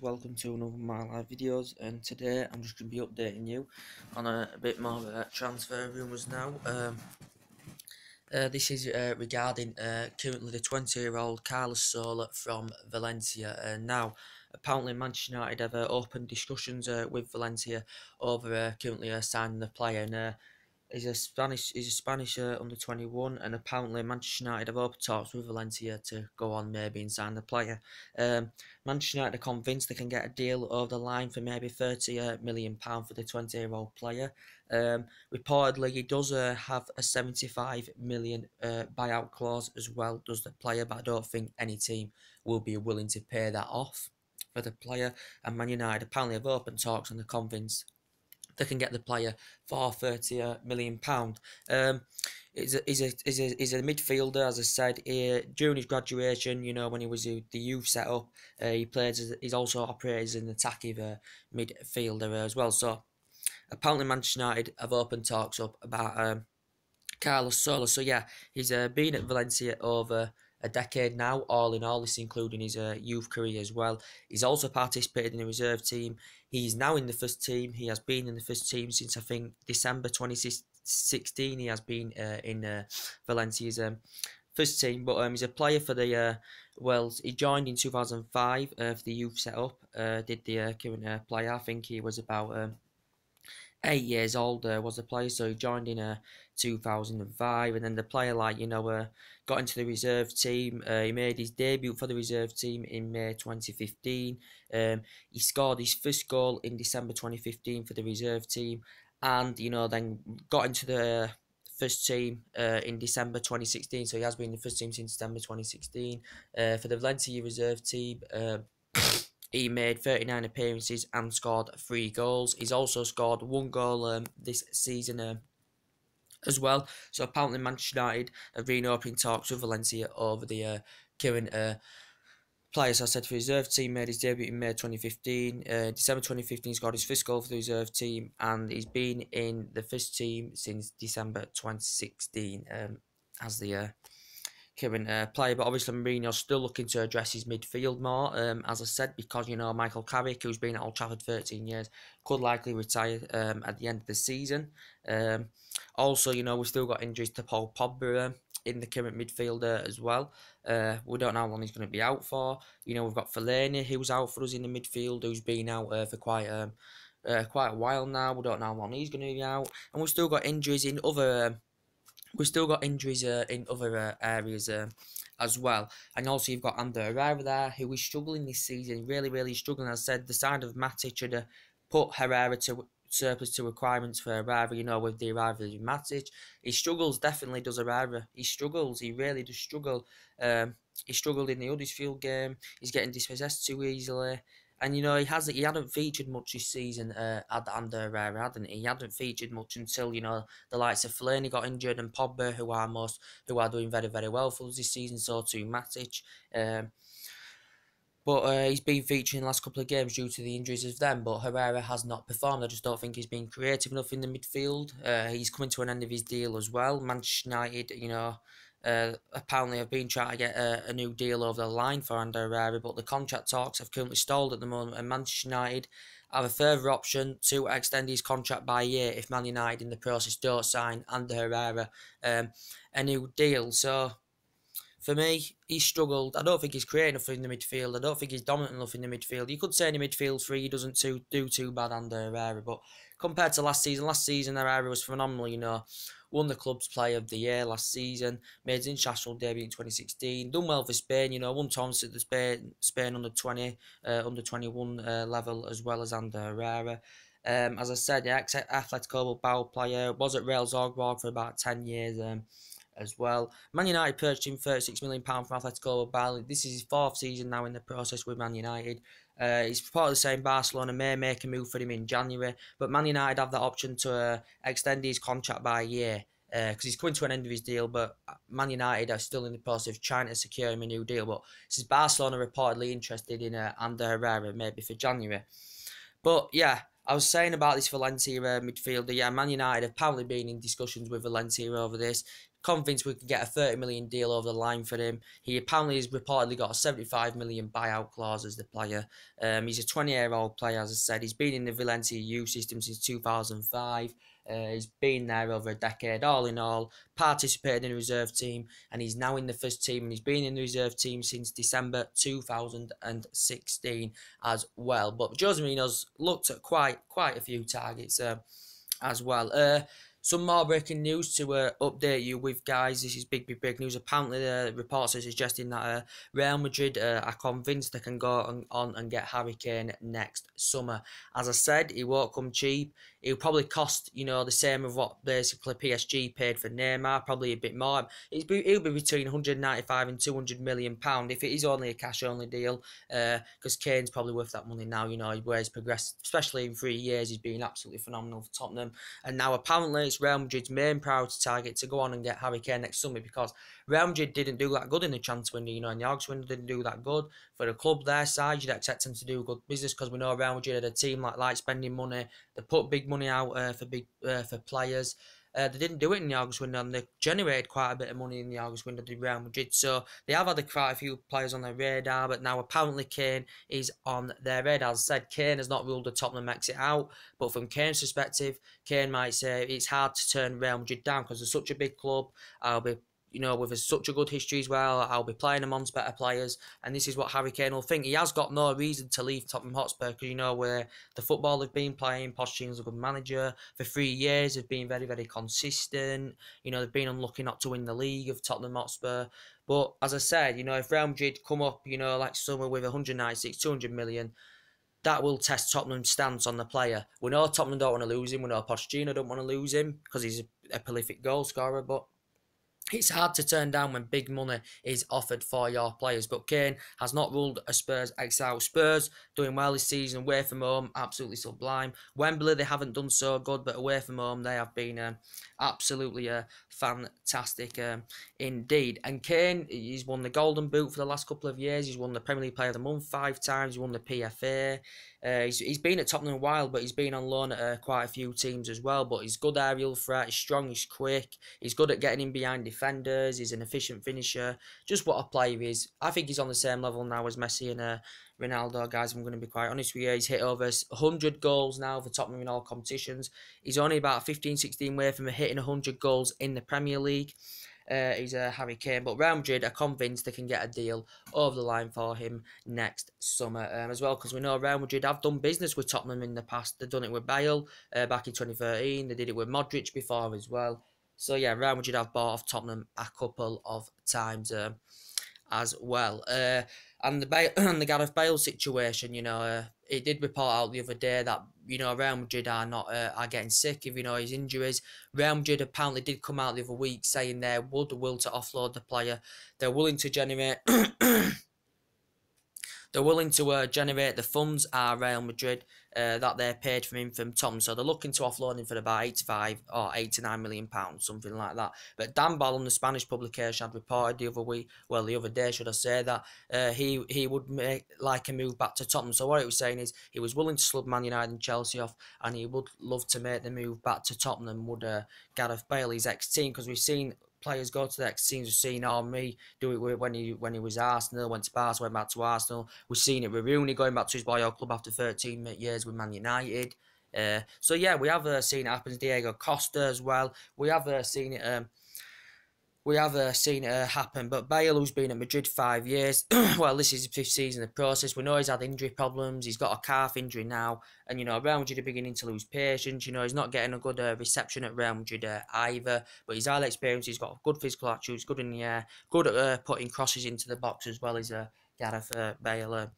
Welcome to another of my live videos, and today I'm just going to be updating you on a bit more transfer rumours now. This is regarding currently the 20-year-old Carlos Soler from Valencia. Now, apparently Manchester United have opened discussions with Valencia over currently signing the player, and he's a Spanish under 21, and apparently Manchester United have opened talks with Valencia to go on maybe and sign the player. Manchester United are convinced they can get a deal over the line for maybe £30 million for the 20-year-old player. Reportedly, he does have a 75 million buyout clause as well, does the player, but I don't think any team will be willing to pay that off for the player. And Man United apparently have opened talks and they're convinced they can get the player for £30 million. He's a midfielder, as I said. During his graduation, when he was the youth setup, he's also operated as an attacking midfielder as well. So apparently Manchester United have opened talks up about Carlos Soler. So yeah, he's been at Valencia over a decade now, all in all, this including his youth career as well. He's also participated in the reserve team. He's now in the first team. He has been in the first team since, I think, December 2016. He has been in Valencia's first team, but he's a player for the, he joined in 2005 for the youth setup, did the current player. I think he was about 8 years old was the player, so he joined in 2005, and then the player got into the reserve team. He made his debut for the reserve team in May 2015. He scored his first goal in December 2015 for the reserve team, and then got into the first team in December 2016. So he has been in the first team since December 2016 for the Valencia reserve team. He made 39 appearances and scored 3 goals. He's also scored 1 goal this season as well. So apparently Manchester United have been opening talks with Valencia over the current players. I said for the reserve team, made his debut in May 2015. December 2015, scored his first goal for the reserve team, and he's been in the first team since December 2016 as the current player. But obviously Mourinho's still looking to address his midfield more, as I said, because Michael Carrick, who's been at Old Trafford 13 years, could likely retire at the end of the season. Also, we've still got injuries to Paul Pogba in the current midfielder as well. We don't know how long he's going to be out for. We've got Fellaini, who's out for us in the midfield, who's been out for quite a while now. We don't know how long he's going to be out, and we've still got injuries in other. Areas as well. And also you've got Ander Herrera there, who is struggling this season, really, really struggling. As I said, the side of Matic had put Herrera to surplus to requirements for Herrera, with the arrival of Matic. He struggles, definitely does Herrera. He struggles, he really does struggle. He struggled in the Huddersfield game. He's getting dispossessed too easily. And he hadn't featured much this season under Herrera, hadn't he? He hadn't featured much until the likes of Fellaini got injured and Pogba, who are doing very, very well for us this season. So too Matic. But he's been featuring the last couple of games due to the injuries of them. But Herrera has not performed. I just don't think he's been creative enough in the midfield. He's coming to an end of his deal as well. Manchester United, apparently have been trying to get a new deal over the line for Ander Herrera, but the contract talks have currently stalled at the moment, and Manchester United have a further option to extend his contract by a year if Man United in the process don't sign Ander Herrera a new deal. So for me, he's struggled. I don't think he's creative enough in the midfield. I don't think he's dominant enough in the midfield. You could say in the midfield three, he doesn't do too bad under Herrera, but compared to last season Herrera was phenomenal, won the club's player of the year last season, made his international debut in 2016, done well for Spain, won Thomas at the Spain under 20, under 21 level, as well as under Herrera. As I said, the ex-Atletico Bilbao player, was at Real Zaragoza for about 10 years, as well. Man United purchased him £36 million from Atletico Bilbao. This is his 4th season now in the process with Man United. He's reportedly saying Barcelona may make a move for him in January, but Man United have that option to extend his contract by a year because he's coming to an end of his deal, but Man United are still in the process of trying to secure him a new deal. But this is Barcelona reportedly interested in Ander Herrera maybe for January. But yeah, I was saying about this Valencia midfielder. Yeah, Man United have apparently been in discussions with Valencia over this. convinced we could get a 30 million deal over the line for him. He apparently has reportedly got a 75 million buyout clause as the player. He's a 20-year-old player, as I said. He's been in the Valencia youth system since 2005. He's been there over a decade, all in all, participated in the reserve team, and he's now in the first team, and he's been in the reserve team since December 2016 as well. But Jose Mourinho's looked at quite a few targets as well. Some more breaking news to update you with, guys. This is big news. Apparently, the reports are suggesting that Real Madrid are convinced they can go on and get Harry Kane next summer. As I said, he won't come cheap. He'll probably cost, the same of what basically PSG paid for Neymar, probably a bit more. He'll be between 195 and 200 million pound if it is only a cash only deal. Because Kane's probably worth that money now. Where he's progressed, especially in 3 years, he's been absolutely phenomenal for Tottenham. And now apparently it's Real Madrid's main priority target to go on and get Harry Kane next summer, because Real Madrid didn't do that good in the transfer window. In the August window didn't do that good. For the club their side, you'd expect them to do good business, because we know Real Madrid had a team like spending money. They put big money out for players. They didn't do it in the August window, and they generated quite a bit of money in the August window, did Real Madrid. So they have had quite a few players on their radar, but now apparently Kane is on their radar. As I said, Kane has not ruled the Tottenham exit out, but from Kane's perspective, Kane might say it's hard to turn Real Madrid down because they're such a big club. I'll be with such a good history as well, I'll be playing amongst better players, and this is what Harry Kane will think. He has got no reason to leave Tottenham Hotspur, because where the football they've been playing, Pochetino's a good manager. For 3 years, they've been very, very consistent. They've been unlucky not to win the league of Tottenham Hotspur. But as I said, if Real Madrid come up, like summer with 196, 200 million, that will test Tottenham's stance on the player. We know Tottenham don't want to lose him. We know Pochettino don't want to lose him because he's a prolific goal scorer, but it's hard to turn down when big money is offered for your players. But Kane has not ruled a Spurs exit out. Spurs doing well this season, away from home, absolutely sublime. Wembley, they haven't done so good, but away from home, they have been absolutely fantastic indeed. And Kane, he's won the Golden Boot for the last couple of years. He's won the Premier League Player of the Month 5 times. He's won the PFA. He's been at Tottenham a while, but he's been on loan at quite a few teams as well. But he's good aerial threat, he's strong, he's quick, he's good at getting in behind defenders, he's an efficient finisher. Just what a player he is. I think he's on the same level now as Messi and Ronaldo, guys. I'm going to be quite honest with you. He's hit over 100 goals now for Tottenham in all competitions. He's only about 15-16 away from hitting 100 goals in the Premier League. He's Harry Kane, but Real Madrid are convinced they can get a deal over the line for him next summer as well, because we know Real Madrid have done business with Tottenham in the past. They've done it with Bale back in 2013. They did it with Modric before as well. So yeah, Real Madrid have bought off Tottenham a couple of times as well. And the Gareth Bale situation, it did report out the other day that Real Madrid are getting sick of his injuries. Real Madrid apparently did come out the other week saying they would will to offload the player. They're willing to generate. They're willing to generate the funds, Real Madrid, that they paid for him from Tottenham. So they're looking to offload him for about 85 or 89 million pounds, something like that. But Dan Ball, the Spanish publication, had reported the other day, should I say, that he would make like a move back to Tottenham. So what he was saying is he was willing to slug Man United and Chelsea off, and he would love to make the move back to Tottenham. Would Gareth Bale, his ex-team, because we've seen players go to the next teams. We've seen me do it when he was Arsenal, went to Barca, went back to Arsenal. We've seen it with Rooney going back to his boyhood club after 13 years with Man United. So yeah, we have seen it happen. Diego Costa as well. We have seen it. We have seen it happen, but Bale, who's been at Madrid 5 years, well, this is his 5th season in the process. We know he's had injury problems. He's got a calf injury now, and Real Madrid are beginning to lose patience. He's not getting a good reception at Real Madrid either. But he's highly experienced. He's got a good physical attitude. He's good in the air, good at putting crosses into the box as well as Gareth Bale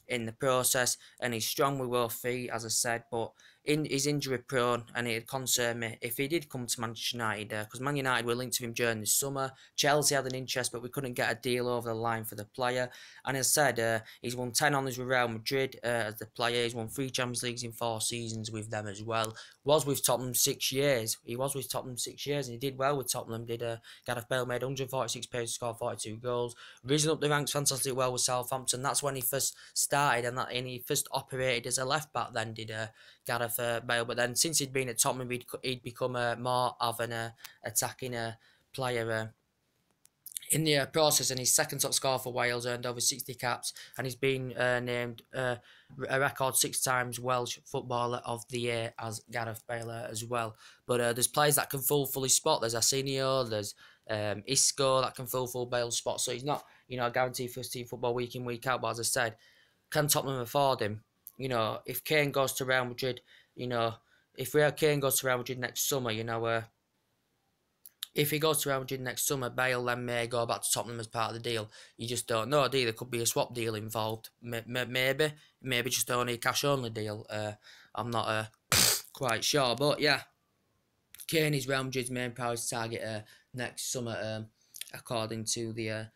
in the process, and he's strong with both feet, as I said, but he's injury prone, and it'd concern me if he did come to Manchester United, because Man United were linked to him during the summer. Chelsea had an interest, but we couldn't get a deal over the line for the player. And as I said, he's won 10 honours with Real Madrid as the player. He's won 3 Champions Leagues in 4 seasons with them as well. Was with Tottenham 6 years. He was with Tottenham 6 years, and he did well with Tottenham. Gareth Bale made 146 appearances, scored 42 goals. Risen up the ranks fantastically well with Southampton. That's when he first started, and he first operated as a left back. Then did Gareth Bale, but then since he'd been at Tottenham, he'd become more of an attacking player in the process, and he's second top scorer for Wales, earned over 60 caps, and he's been named a record 6 times Welsh Footballer of the Year as Gareth Bale as well. But there's players that can full spot. There's Arsenio, there's Isco that can full Bale spot. So he's not, a guaranteed first team football week in, week out. But as I said, can Tottenham afford him? If Kane goes to Real Madrid, if Kane goes to Real Madrid next summer, if he goes to Real Madrid next summer, Bale then may go back to Tottenham as part of the deal. You just don't know, do you? There could be a swap deal involved. Maybe just only a cash-only deal. I'm not quite sure. But yeah, Kane is Real Madrid's main priority target next summer, according to the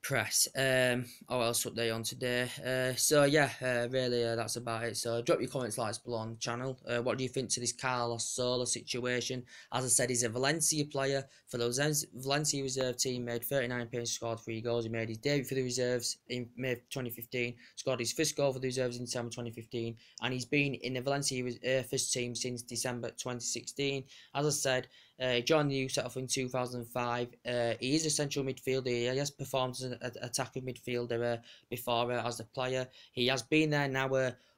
press. What else update on today? So yeah, really that's about it. So drop your comments, likes below on the channel. What do you think to this Carlos Sola situation? As I said, he's a Valencia player for the Valencia reserve team. Made 39 appearances, scored 3 goals. He made his debut for the reserves in May 2015. Scored his first goal for the reserves in December 2015, and he's been in the Valencia first team since December 2016. As I said, he joined the youth setup in 2005. He is a central midfielder. He has performed as an attacking midfielder before as a player. He has been there now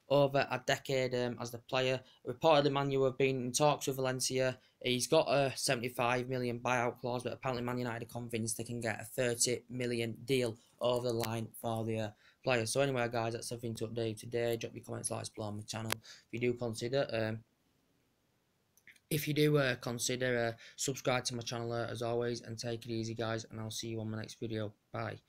over a decade as the player. Reportedly, Man U have been in talks with Valencia. He's got a 75 million buyout clause, but apparently Man United are convinced they can get a 30 million deal over the line for the player. So anyway, guys, that's everything to update today. Drop your comments, likes below on the channel if you do consider. Consider subscribe to my channel as always, and take it easy, guys, and I'll see you on my next video. Bye.